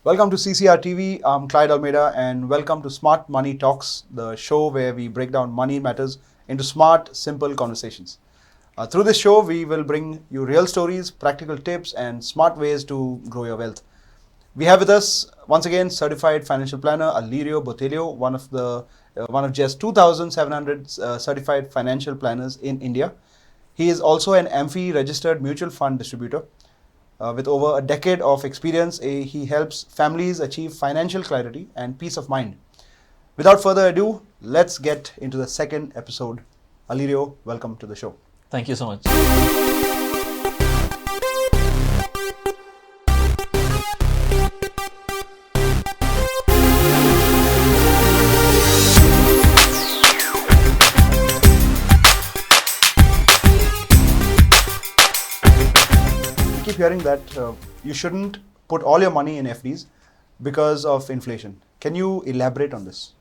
Welcome to CCR TV. I'm Clyde Almeida and welcome to Smart Money Talks, the show where we break down money matters into smart, simple conversations. Through this show, we will bring you real stories, practical tips and smart ways to grow your wealth. We have with us, once again, certified financial planner Alirio Botelho, one of just 2,700 certified financial planners in India. He is also an AMFI registered mutual fund distributor. With over a decade of experience, he helps families achieve financial clarity and peace of mind. Without further ado, let's get into the second episode. Alirio, welcome to the show. Thank you so much. I keep hearing that you shouldn't put all your money in FDs because of inflation. Can you elaborate on this?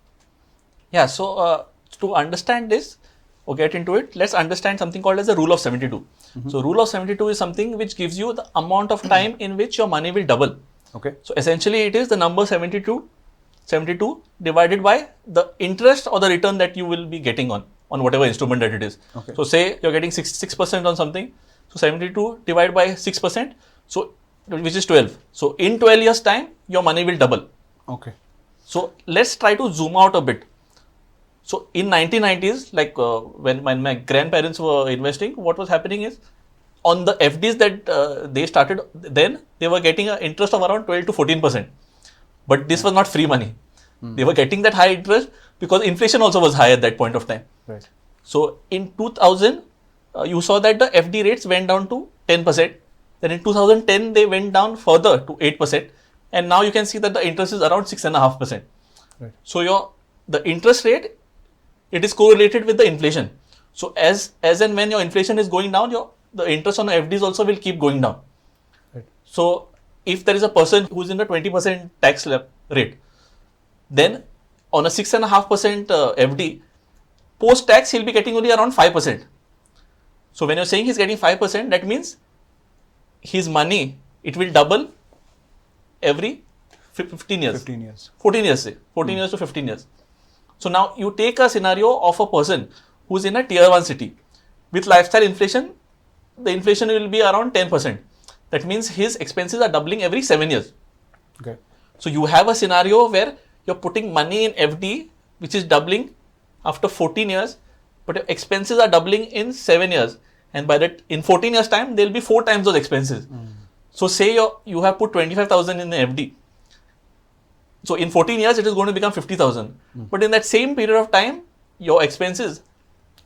Yeah, so to understand this or get into it, let's understand something called as the rule of 72. So rule of 72 is something which gives you the amount of time in which your money will double. Okay. So essentially it is the number 72 divided by the interest or the return that you will be getting on whatever instrument that it is. Okay. So say you're getting 6% on something. So 72 divided by 6%, so which is 12. So in 12 years time, your money will double. Okay. So let's try to zoom out a bit. So in 1990s, like when my grandparents were investing, what was happening is on the FDs that they started, then they were getting an interest of around 12 to 14%. But this was not free money. They were getting that high interest because inflation also was high at that point of time. Right. So in 2000, you saw that the FD rates went down to 10%. Then in 2010, they went down further to 8%. And now you can see that the interest is around 6.5%. Right. So the interest rate, it is correlated with the inflation. So as and when your inflation is going down, the interest on the FDs also will keep going down. Right. So if there is a person who's in the 20% tax rate, then on a 6.5% FD, post-tax, he'll be getting only around 5%. So when you're saying he's getting 5%, that means his money, it will double every 15 years. 15 years. 14 years, say. 14 years to 15 years. So now you take a scenario of a person who's in a tier 1 city. With lifestyle inflation, the inflation will be around 10%. That means his expenses are doubling every 7 years. Okay. So you have a scenario where you're putting money in FD, which is doubling after 14 years, but your expenses are doubling in 7 years. And by that, in 14 years time, there'll be 4 times those expenses. So say you have put 25,000 in the FD. So in 14 years, it is going to become 50,000. But in that same period of time, your expenses,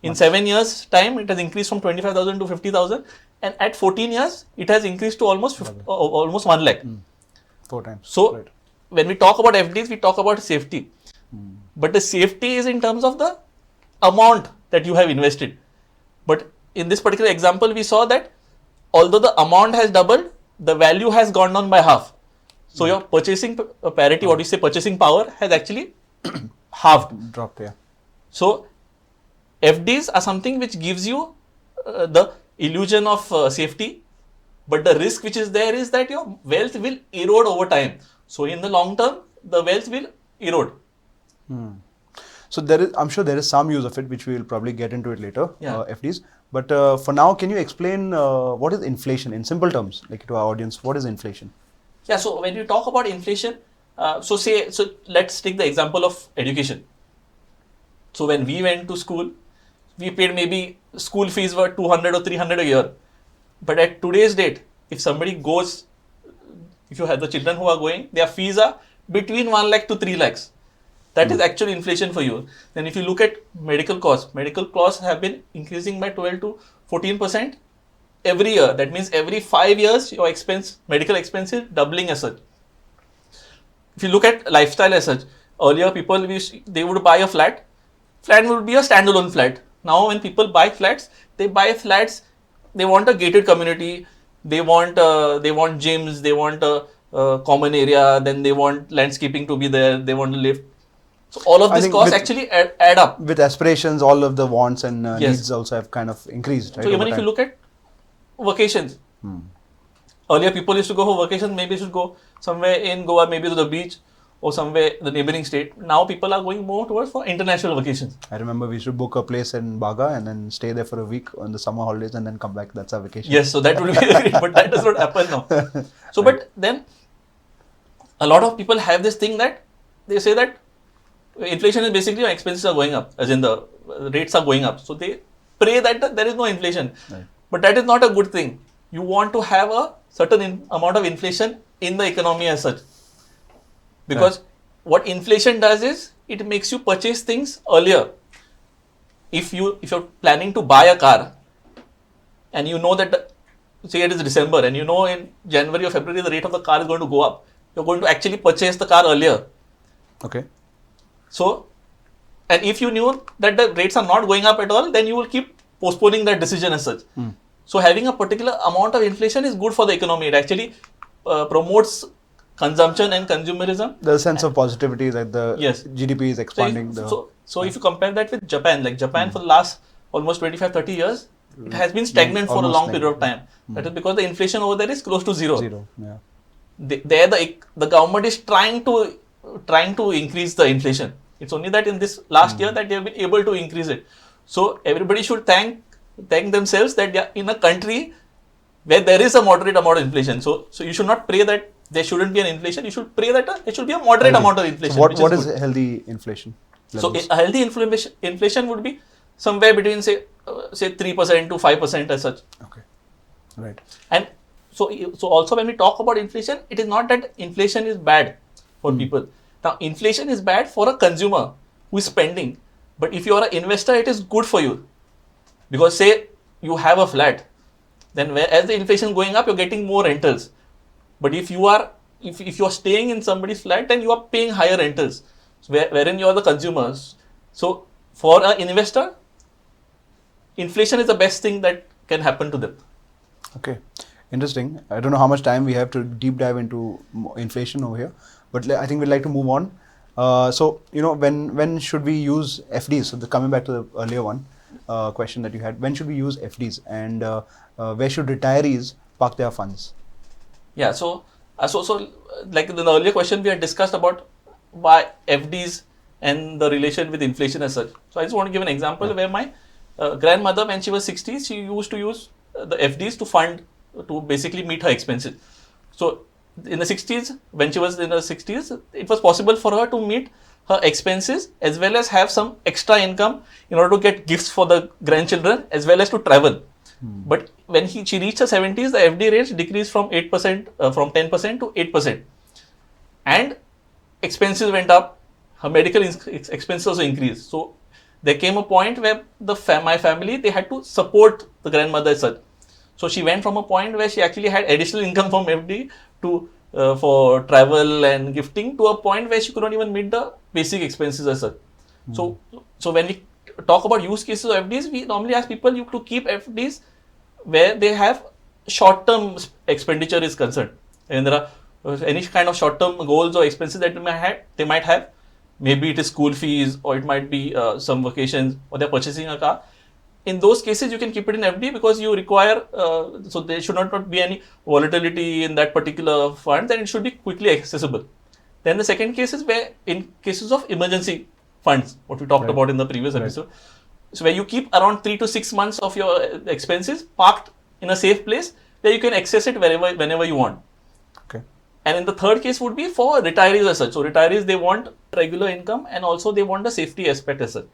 in 7 years time, it has increased from 25,000 to 50,000. And at 14 years, it has increased to almost 1 lakh. 4 times. So Right. when we talk about FDs, we talk about safety. But the safety is in terms of the amount that you have invested. But in this particular example, we saw that although the amount has doubled, the value has gone down by half. So your purchasing parity, what we say purchasing power, has actually halved. Dropped, yeah. So FDs are something which gives you the illusion of safety, but the risk which is there is that your wealth will erode over time. So in the long term, the wealth will erode. So I'm sure there is some use of it, which we will probably get into it later, Yeah. FDs. But for now, can you explain what is inflation in simple terms, like to our audience? What is inflation? Yeah, so when you talk about inflation, so let's take the example of education. So when we went to school, we paid maybe school fees were 200 or 300 a year. But at today's date, if somebody goes, if you have the children who are going, their fees are between 1 lakh to 3 lakhs. That is actually inflation for you. Then if you look at medical costs have been increasing by 12 to 14% every year. That means every 5 years, your medical expense is doubling as such. If you look at lifestyle as such, earlier people, they would buy a flat. Flat would be a standalone flat. Now when people buy flats, they want a gated community, they want gyms, they want a common area, then they want landscaping to be there, they want a lift. So all of these costs actually add up. With aspirations, all of the wants and Yes. needs also have kind of increased. Right, So even over if time. you look at vacations, Earlier, people used to go for vacations, maybe should go somewhere in Goa, maybe to the beach or somewhere the neighboring state. Now people are going more towards for international vacations. I remember we used to book a place in Baga and then stay there for a week on the summer holidays and then come back. That's our vacation. Yes, so that would be great, but that does not happen now. So, Right. but then a lot of people have this thing that they say that inflation is basically your expenses are going up, as in the rates are going up. So they pray that there is no inflation. Right. But that is not a good thing. You want to have a certain amount of inflation in the economy as such. Because what inflation does is it makes you purchase things earlier. If you're planning to buy a car and you know that say it is December and you know in January or February the rate of the car is going to go up, you're going to actually purchase the car earlier. Okay. So, and if you knew that the rates are not going up at all, then you will keep postponing that decision as such. So, having a particular amount of inflation is good for the economy. It actually promotes consumption and consumerism. The sense of positivity that the Yes. GDP is expanding. So if you compare that with Japan, like Japan for the last almost 25-30 years, it has been stagnant for a Almost long period of stagnant. time. That is because the inflation over there is close to zero. Zero. Yeah. There the government is trying to increase the inflation. It's only that in this last year that they have been able to increase it. So everybody should thank themselves that they are in a country where there is a moderate amount of inflation. So you should not pray that there shouldn't be an inflation. You should pray that there should be a moderate amount of inflation. So what is good. healthy inflation? So levels? a healthy inflation would be somewhere between say 3% to 5% as such. Okay. Right. And so also when we talk about inflation, it is not that inflation is bad for people. Now inflation is bad for a consumer who is spending, but if you are an investor, it is good for you because say you have a flat, then as the inflation is going up, you're getting more rentals. But if you are staying in somebody's flat, then you are paying higher rentals, wherein you are the consumers. So for an investor, inflation is the best thing that can happen to them. Okay. Interesting. I don't know how much time we have to deep dive into inflation over here, but I think we'd like to move on. So, when should we use FDs? So, coming back to the earlier one question that you had, when should we use FDs and where should retirees park their funds? Yeah, so like in the earlier question, we had discussed about why FDs and the relation with inflation as such. So I just want to give an example where my grandmother, when she was 60, she used to use the FDs to basically meet her expenses. So in the 60s, when she was in her 60s, it was possible for her to meet her expenses as well as have some extra income in order to get gifts for the grandchildren as well as to travel. But when she reached her 70s, the FD rates decreased from 8%, from 10% to 8%. And expenses went up, her medical expenses also increased. So there came a point where my family, they had to support the grandmother as such. So she went from a point where she actually had additional income from FD to for travel and gifting to a point where she could not even meet the basic expenses as such. So when we talk about use cases of FDs, we normally ask people to keep FDs where they have short-term expenditure is concerned. And there are any kind of short-term goals or expenses that they might have. Maybe it is school fees or it might be some vacations or they're purchasing a car. In those cases, you can keep it in FD because you require, so there should not be any volatility in that particular fund, and it should be quickly accessible. Then the second case is where in cases of emergency funds, what we talked about in the previous episode. So where you keep around 3 to 6 months of your expenses parked in a safe place where you can access it whenever you want. Okay. And in the third case would be for retirees as such. So retirees, they want regular income and also they want the safety aspect as such.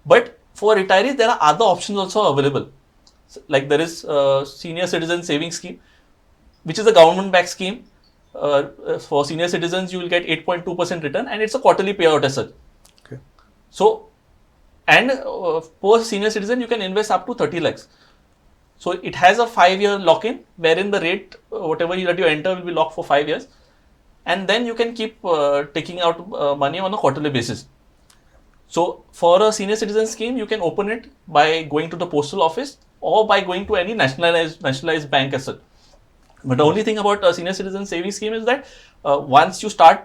But for retirees, there are other options also available. Like there is Senior Citizen Savings Scheme, which is a government-backed scheme. For senior citizens, you will get 8.2% return and it's a quarterly payout as such. Okay. So, and per senior citizen, you can invest up to 30 lakhs. So it has a 5-year lock-in wherein the rate, whatever that you enter will be locked for 5 years. And then you can keep taking out money on a quarterly basis. So for a senior citizen scheme, you can open it by going to the postal office or by going to any nationalized bank as such. But the only thing about a senior citizen savings scheme is that once you start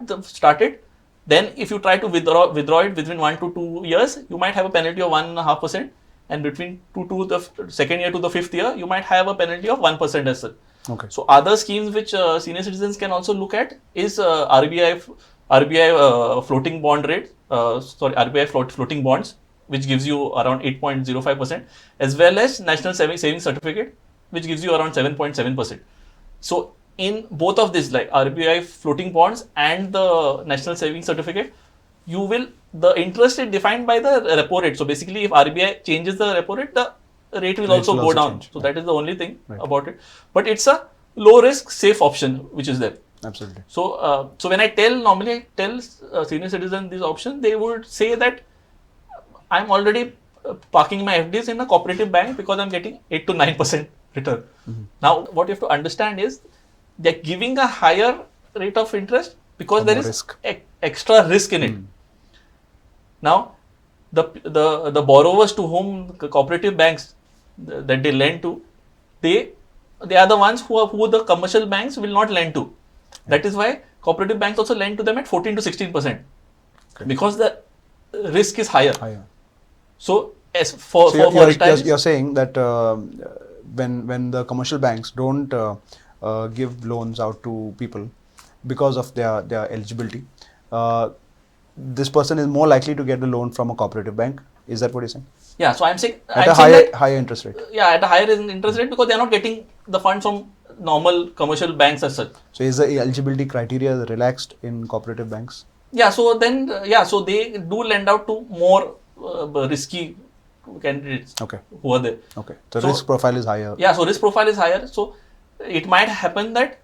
it, then if you try to withdraw it within 1 to 2 years, you might have a penalty of 1.5%, and between the second year to the 5th year, you might have a penalty of 1% as such. Okay. So other schemes which senior citizens can also look at is RBI floating bond rate, RBI floating bonds, which gives you around 8.05%, as well as National Savings Certificate, which gives you around 7.7%. So in both of these, like RBI floating bonds and the National Savings Certificate, the interest is defined by the repo rate. So basically, if RBI changes the repo rate, the rate will also go down. Change. So that is the only thing Right. about it. But it's a low risk, safe option which is there. Absolutely. So when I normally tell senior citizens this option, they would say that I'm already parking my FDs in a cooperative bank because I'm getting 8 to 9% return. Now, what you have to understand is they're giving a higher rate of interest because there is extra risk in it. Now, the borrowers to whom the cooperative banks that they lend to, they are the ones who the commercial banks will not lend to. That is why cooperative banks also lend to them at 14 to 16%, because the risk is higher. So you're saying that when the commercial banks don't give loans out to people because of their eligibility, this person is more likely to get the loan from a cooperative bank. Is that what you're saying? Yeah. So I'm saying at a higher interest rate. Yeah, at a higher interest rate, because they are not getting the funds from normal commercial banks as such. So is the eligibility criteria relaxed in cooperative banks? Yeah. So then so they do lend out to more risky candidates. Okay. Who are there? Okay. So risk profile is higher. Yeah. So risk profile is higher. So it might happen that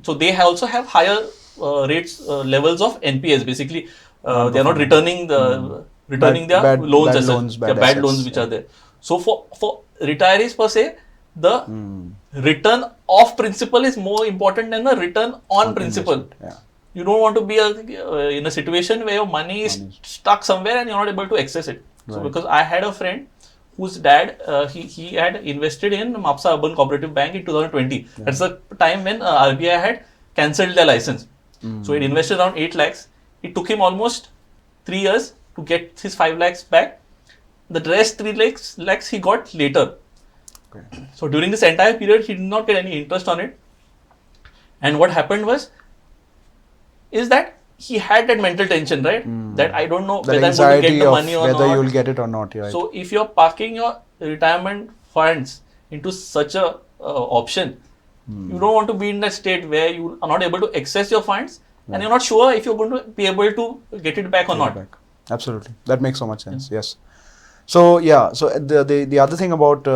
they also have higher rates levels of NPS. Basically, they are not returning their loans as such. Bad loans which are there. So for retirees per se, the return of principal is more important than the return on principal. Yeah. You don't want to be in a situation where your money is stuck somewhere and you're not able to access it. Right. So because I had a friend whose dad, he had invested in Mapsa Urban Cooperative Bank in 2020. Yeah. That's the time when RBI had cancelled their license. So he invested around 8 lakhs. It took him almost 3 years to get his 5 lakhs back. The rest 3 lakhs he got later. Okay. So during this entire period, he did not get any interest on it. And what happened is that he had that mental tension, right? That I don't know whether I'm going to get the money or not. Whether you'll get it or not. Right. So if you're parking your retirement funds into such a option, you don't want to be in that state where you are not able to access your funds and you're not sure if you're going to be able to get it back or not. Absolutely. That makes so much sense. Yeah. Yes. So the other thing about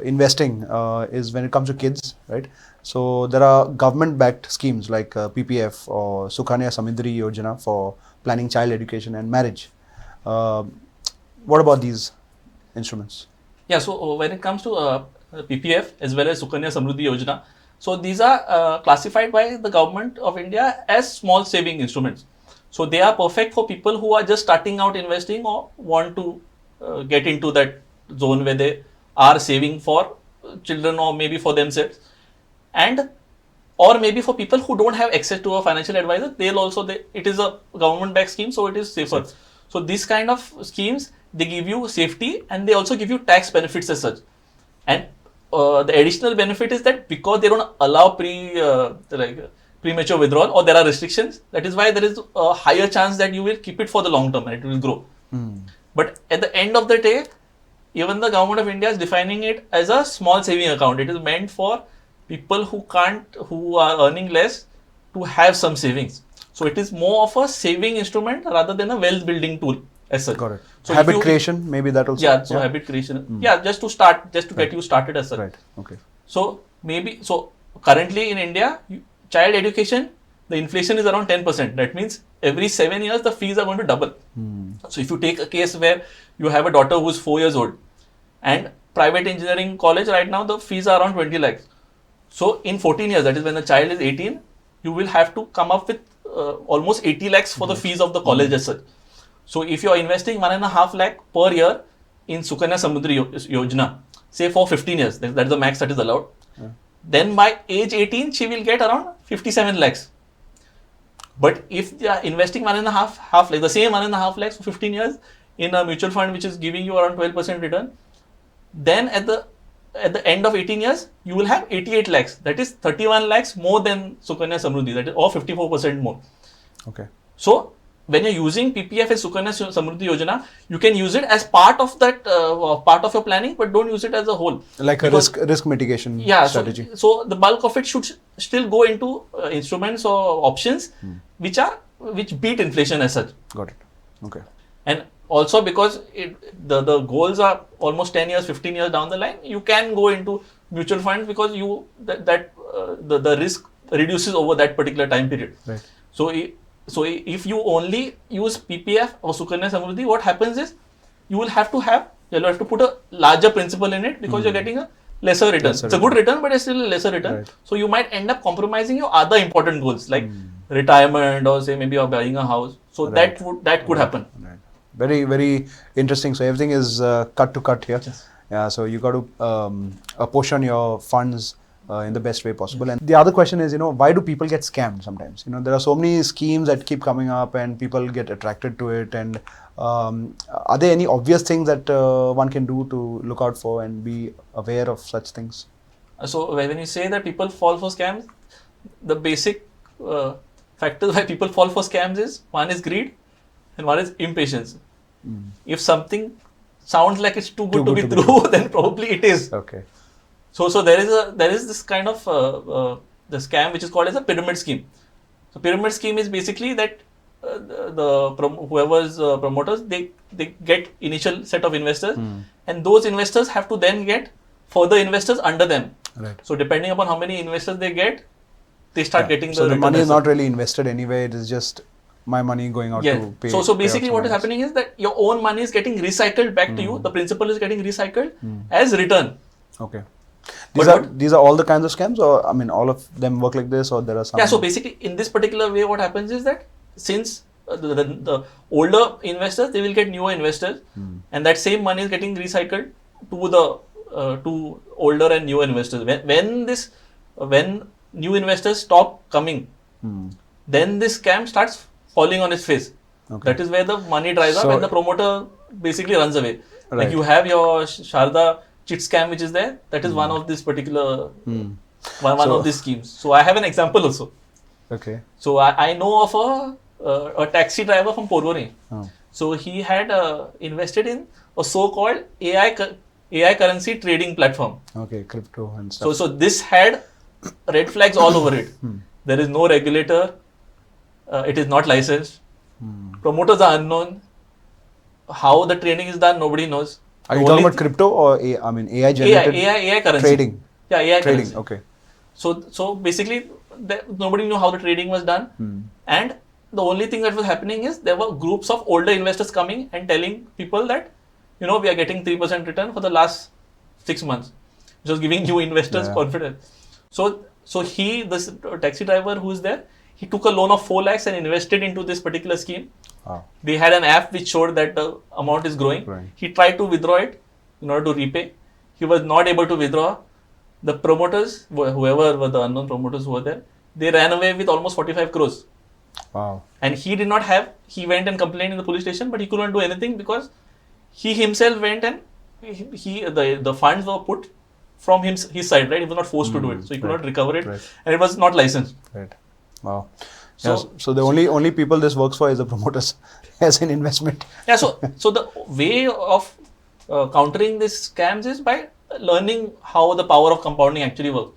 investing is when it comes to kids, right? So there are government-backed schemes like PPF or Sukhanya Samriddhi Yojana for planning child education and marriage. What about these instruments? Yeah. So when it comes to PPF as well as Sukhanya Samriddhi Yojana, so these are classified by the government of India as small saving instruments. So they are perfect for people who are just starting out investing or want to get into that zone where they are saving for children or maybe for themselves, and or maybe for people who don't have access to a financial advisor. It is a government-backed scheme, so it is safer. So these kind of schemes, they give you safety and they also give you tax benefits as such. And the additional benefit is that because they don't allow premature withdrawal or there are restrictions, that is why there is a higher chance that you will keep it for the long term and it will grow. But at the end of the day, even the government of India is defining it as a small saving account. It is meant for people who are earning less to have some savings. So it is more of a saving instrument rather than a wealth building tool as such. Got it. So habit creation, maybe that also. Yeah, so habit creation. Yeah, just to get you started as such. Right. Okay. So currently in India, child education, the inflation is around 10%. That means every 7 years the fees are going to double. So if you take a case where you have a daughter who is 4 years old and private engineering college right now the fees are around 20 lakhs. So in 14 years, that is when the child is 18, you will have to come up with almost 80 lakhs for the fees of the college as such. So if you are investing 1.5 lakh per year in Sukhanya Samriddhi Yojana, say for 15 years, that's the max that is allowed. Then by age 18, she will get around 57 lakhs. But if they are investing 1.5 like the same 1.5 lakhs for 15 years in a mutual fund which is giving you around 12% return, then at the at the end of 18 years, you will have 88 lakhs. That is 31 lakhs more than Sukanya Samruddhi. That is or 54% more. Okay. So when you're using PPF and Sukanya Samruddhi Yojana, you can use it as part of that part of your planning, but don't use it as a whole. Like because, a risk mitigation strategy. So the bulk of it should still go into instruments or options which beat inflation as such. Got it. Okay. And also because the goals are almost 10 years, 15 years down the line, you can go into mutual funds because the risk reduces over that particular time period. Right. So if you only use PPF or Sukanya Samruddhi, what happens is you'll have to put a larger principal in it because you're getting a lesser return. It's a good return, but it's still a lesser return. Right. So you might end up compromising your other important goals like retirement or say maybe you're buying a house. So that could happen. Right. Very, very interesting. So everything is cut to cut here. Yes. Yeah. So you got to apportion your funds in the best way possible. And the other question is, why do people get scammed sometimes? There are so many schemes that keep coming up and people get attracted to it. And are there any obvious things that one can do to look out for and be aware of such things? So when you say that people fall for scams, the basic factors why people fall for scams is one is greed and one is impatience. If something sounds like it's too good to be true, then probably it is. Okay. So there is this kind of the scam which is called as a pyramid scheme. So pyramid scheme is basically that whoever's promoters they get initial set of investors, and those investors have to then get further investors under them. Right. So depending upon how many investors they get, they start getting the. So the money is not really invested anyway. It is just my money going out to pay. So basically what is happening is that your own money is getting recycled back to you. The principal is getting recycled as return. Okay. These are all the kinds of scams, or all of them work like this, or there are some? Yeah. So basically, in this particular way, what happens is that since the older investors, they will get newer investors, and that same money is getting recycled to the to older and newer investors. When new investors stop coming, then this scam starts falling on its face. Okay. That is where the money dries up and the promoter basically runs away. Right. Like you have your Sharda chit scam which is there. That is one of this particular one of these schemes. So I have an example also. Okay. So I know of a taxi driver from Porvorim. So he had invested in a so-called AI currency trading platform. Okay, crypto and stuff. So this had red flags all over it. There is no regulator. It is not licensed. Promoters are unknown. How the trading is done, nobody knows. Are you talking about crypto or AI generated AI currency? Trading. Yeah, AI trading. Currency. Okay. So basically, nobody knew how the trading was done, and the only thing that was happening is there were groups of older investors coming and telling people that we are getting 3% return for the last 6 months, which was giving new investors confidence. So this taxi driver who is there, he took a loan of 4 lakhs and invested into this particular scheme. Wow. They had an app which showed that the amount is growing. Right. He tried to withdraw it in order to repay. He was not able to withdraw. The promoters, whoever were the unknown promoters who were there, they ran away with almost 45 crores. Wow. And he went and complained in the police station, but he couldn't do anything because he himself went and the funds were put from his side, right? He was not forced to do it. So he could not recover it. Right. And it was not licensed. Right. Wow. So the only people this works for is the promoters as an investment. Yeah. So the way of countering these scams is by learning how the power of compounding actually works.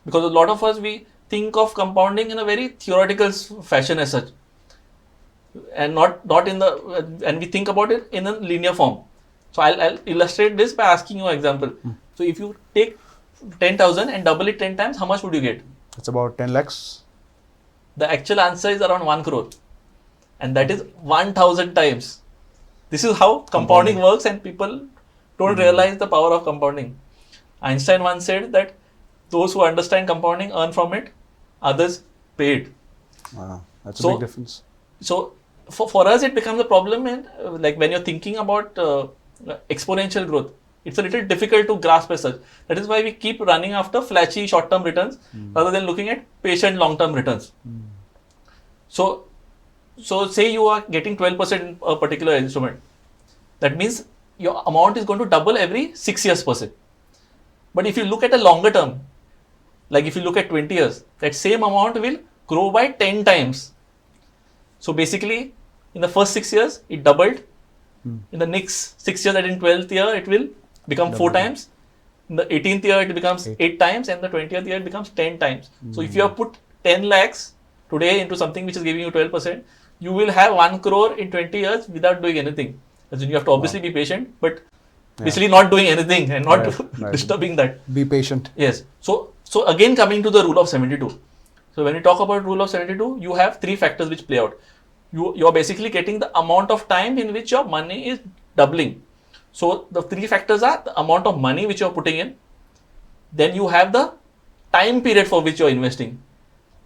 Because a lot of us, we think of compounding in a very theoretical fashion as such, and not in the and we think about it in a linear form. So I'll illustrate this by asking you an example. So if you take 10,000 and double it 10 times, how much would you get? It's about 10 lakhs. The actual answer is around 1 crore, and that is 1,000 times. This is how compounding works, and people don't realize the power of compounding. Einstein once said that those who understand compounding earn from it, others pay it. Wow, that's a big difference. So for us, it becomes a problem, and like when you're thinking about exponential growth, it's a little difficult to grasp as such. That is why we keep running after flashy short-term returns rather than looking at patient long-term returns. So say you are getting 12% in a particular instrument. That means your amount is going to double every 6 years per se. But if you look at a longer term, like if you look at 20 years, that same amount will grow by 10 times. So basically, in the first 6 years, it doubled. In the next 6 years, that in 12th year, it will become 4 times. In the 18th year, it becomes 8 times, and the 20th year, it becomes 10 times. So if you have put 10 lakhs today into something which is giving you 12%, you will have 1 crore in 20 years without doing anything. As in, you have to obviously be patient, but basically not doing anything and not disturbing that. Be patient. Yes. So again, coming to the rule of 72. So when you talk about rule of 72, you have 3 factors which play out. You're basically getting the amount of time in which your money is doubling. So the 3 factors are the amount of money which you're putting in, then you have the time period for which you're investing,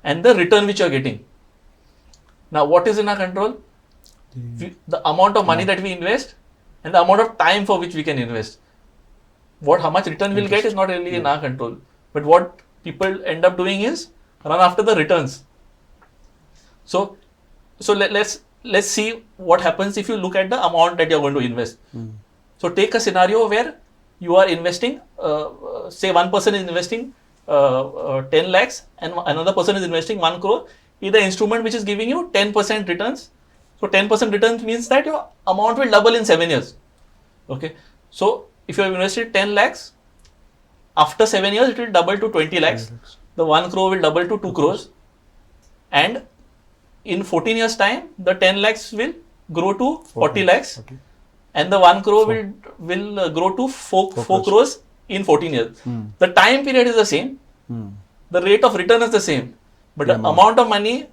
and the return which you're getting. Now, what is in our control? The amount of money that we invest and the amount of time for which we can invest. How much return we'll get is not really in our control. But what people end up doing is run after the returns. So let's see what happens if you look at the amount that you're going to invest. So take a scenario where you are investing, say one person is investing 10 lakhs and another person is investing 1 crore in the instrument which is giving you 10% returns. So 10% returns means that your amount will double in 7 years. Okay. So if you have invested 10 lakhs, after 7 years it will double to 20 lakhs. The 1 crore will double to 2 crores. And in 14 years time, the 10 lakhs will grow to 40 lakhs. Okay. And the 1 crore will grow to 4 crores in 14 years. The time period is the same. The rate of return is the same. But the amount of money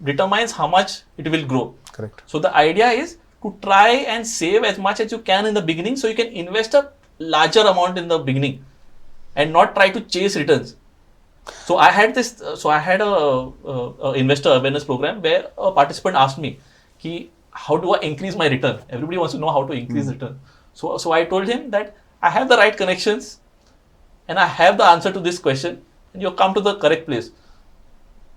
determines how much it will grow. Correct. So the idea is to try and save as much as you can in the beginning, so you can invest a larger amount in the beginning and not try to chase returns. So I had this. So I had a investor awareness program where a participant asked me, how do I increase my return? Everybody wants to know how to increase return. So I told him that I have the right connections and I have the answer to this question, and you come to the correct place.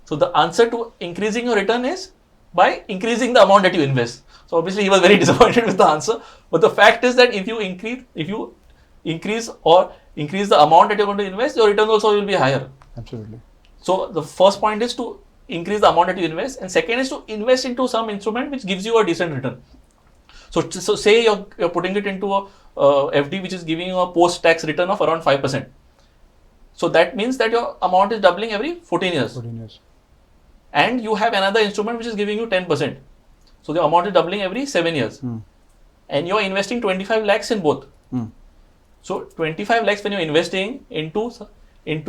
So the answer to increasing your return is by increasing the amount that you invest. So obviously he was very disappointed with the answer, but the fact is that if you increase the amount that you're going to invest, your return also will be higher. Absolutely. So the first point is to increase the amount that you invest, and second is to invest into some instrument which gives you a decent return. So say you're putting it into a FD which is giving you a post-tax return of around 5%. So that means that your amount is doubling every 14 years. 14 years. And you have another instrument which is giving you 10%. So the amount is doubling every 7 years. And you're investing 25 lakhs in both. So 25 lakhs when you're investing into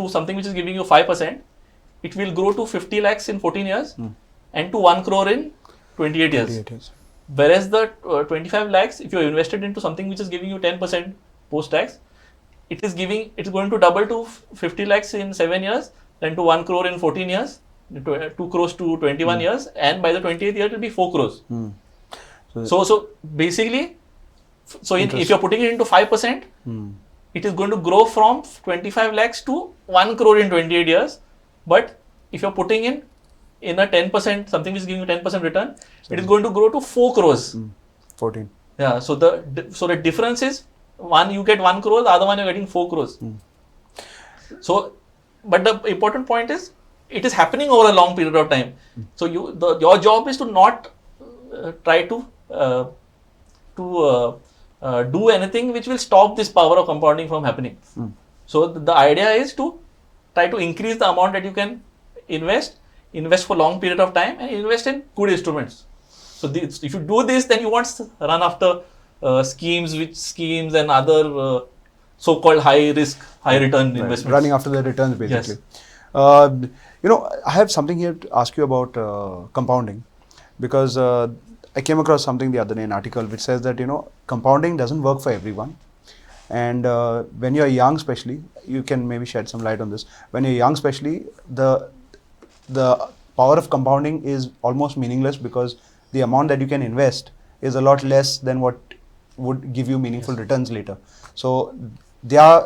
something which is giving you 5%, it will grow to 50 lakhs in 14 years and to 1 crore in 28 years. Whereas the 25 lakhs, if you invested into something which is giving you 10% post-tax, it's going to double to 50 lakhs in 7 years, then to 1 crore in 14 years, 2 crores to 21 years, and by the 20th year it will be 4 crores. So basically, if you're putting it into 5%, it is going to grow from 25 lakhs to 1 crore in 28 years. But if you're putting in a 10%, something which is giving you 10% return, it is going to grow to 4 crores. 14. Yeah. So the difference is, one you get 1 crore, the other one you're getting 4 crores. So, but the important point is, it is happening over a long period of time. So your job is to not try to do anything which will stop this power of compounding from happening. So the idea is to try to increase the amount that you can invest for long period of time, and invest in good instruments. So if you do this, then you won't run after schemes and other so-called high risk, high return investments. Running after the returns, basically. Yes. I have something here to ask you about compounding, because I came across something the other day, an article which says that compounding doesn't work for everyone, and when you're young, especially, you can maybe shed some light on this. When you're young, especially, the power of compounding is almost meaningless, because the amount that you can invest is a lot less than what would give you meaningful returns later. So their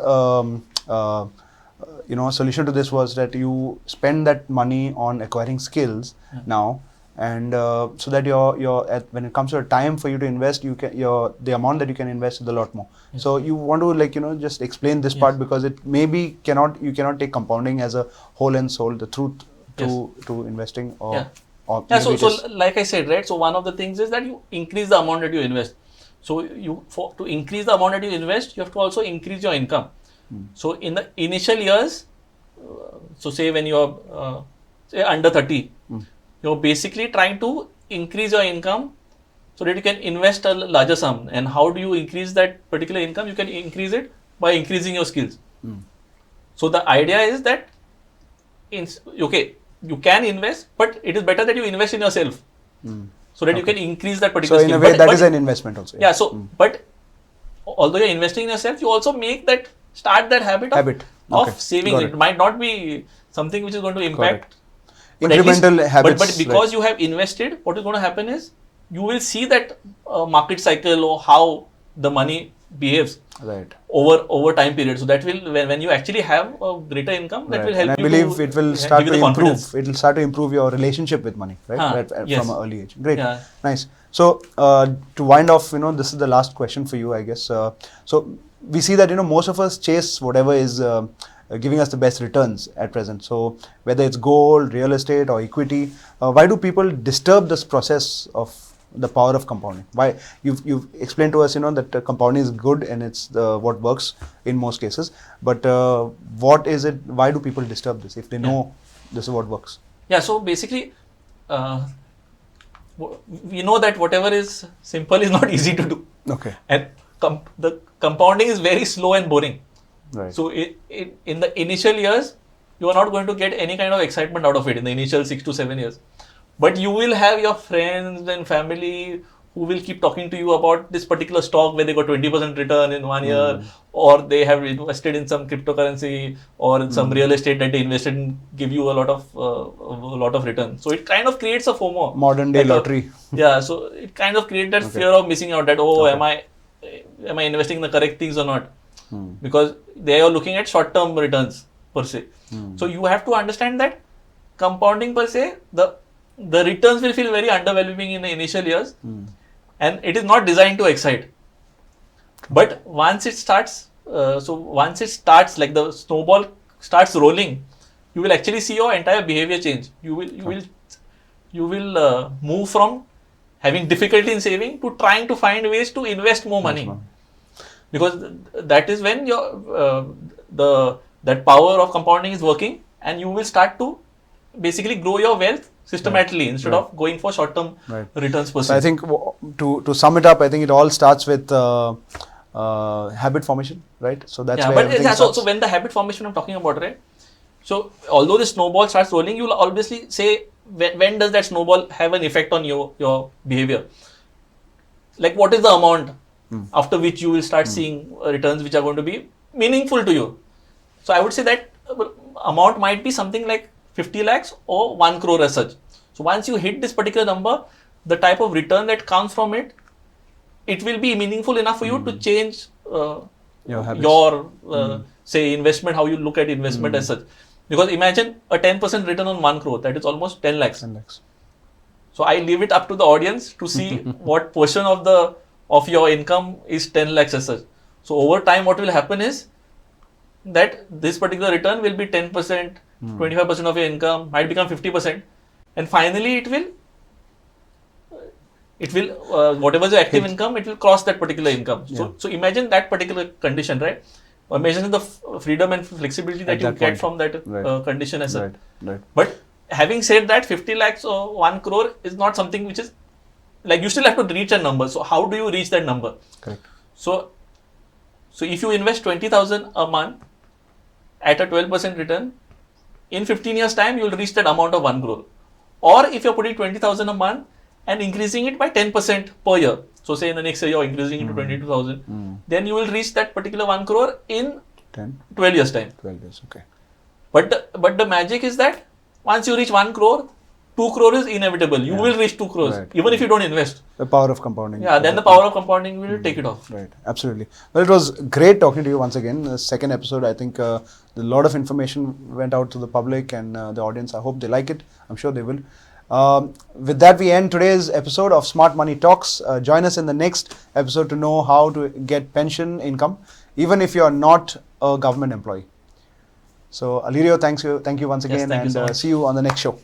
solution to this was that you spend that money on acquiring skills now, and so that when it comes to a time for you to invest, the amount that you can invest is a lot more. Yes. So you want to just explain this part, because it maybe you cannot take compounding as a whole and soul, the truth to investing, or so like I said, right, so one of the things is that you increase the amount that you invest. So to increase the amount that you invest, you have to also increase your income. So in the initial years, so say when you're say under 30, you're basically trying to increase your income so that you can invest a larger sum. And how do you increase that particular income? You can increase it by increasing your skills. So the idea is that you can invest, but it is better that you invest in yourself, so that you can increase that particular skill. So in a way, that is an investment also. Yeah. So, but although you're investing in yourself, you also start that habit of saving. It might not be something which is going to impact incremental habits. But because you have invested, what is going to happen is you will see that market cycle or how the money behaves over time period. So that will, when you actually have a greater income, that will help you. And I believe it will start to improve. It will start to improve your relationship with money, right? From an early age. Great, nice. So to wind off, this is the last question for you, I guess. So we see that most of us chase whatever is giving us the best returns at present. So whether it's gold, real estate, or equity, why do people disturb this process of the power of compounding? Why you've explained to us, that compounding is good and it's what works in most cases. But what is it? Why do people disturb this if they know this is what works? Yeah. So basically, we know that whatever is simple is not easy to do. Okay. And the compounding is very slow and boring. Right. So in the initial years, you are not going to get any kind of excitement out of it in the initial 6 to 7 years. But you will have your friends and family who will keep talking to you about this particular stock where they got 20% return in 1 year, or they have invested in some cryptocurrency or in some real estate that they invested in, give you a lot of return. So it kind of creates a FOMO. Modern day lottery. So it kind of creates that fear of missing out, that am I investing in the correct things or not? Because they are looking at short-term returns per se. So you have to understand that compounding per se, the returns will feel very underwhelming in the initial years, and it is not designed to excite. But once it starts, like the snowball starts rolling, you will actually see your entire behavior change. You will move from having difficulty in saving to trying to find ways to invest more money. Because that is when that power of compounding is working, and you will start to basically grow your wealth systematically instead of going for short-term returns per se. So I think to sum it up, I think it all starts with habit formation, right? So that's where so when the habit formation I'm talking about, right? So although the snowball starts rolling, you will obviously say when does that snowball have an effect on your behavior? Like what is the amount after which you will start seeing returns which are going to be meaningful to you? So I would say that amount might be something like 50 lakhs or 1 crore as such. So once you hit this particular number, the type of return that comes from it will be meaningful enough for you to change your say investment, how you look at investment as such. Because imagine a 10% return on 1 crore, that is almost 10 lakhs. 10 lakhs. So I leave it up to the audience to see what portion of your income is 10 lakhs as such. So over time, what will happen is that this particular return will be 10%, 25% of your income, might become 50%, and finally it will whatever is your active income, it will cross that particular income. So imagine that particular condition, right? Imagine the freedom and flexibility that you get from that condition as such. But having said that, 50 lakhs or 1 crore is not something which is like, you still have to reach a number. So how do you reach that number? Correct. So if you invest 20,000 a month at a 12% return, in 15 years time, you will reach that amount of 1 crore. Or if you're putting 20,000 a month and increasing it by 10% per year, so say in the next year you're increasing it to 22,000, then you will reach that particular 1 crore in 12 years time. 12 years, okay. But the magic is that once you reach 1 crore, 2 crore is inevitable. You will reach 2 crores, even if you don't invest. The power of compounding. Yeah, then the power of compounding will take it off. Right, absolutely. Well, it was great talking to you once again. The second episode, I think a lot of information went out to the public and the audience. I hope they like it. I'm sure they will. With that, we end today's episode of Smart Money Talks. Join us in the next episode to know how to get pension income, even if you are not a government employee. So, Alirio, thank you once Yes, again, thank you and so much. see you on the next show.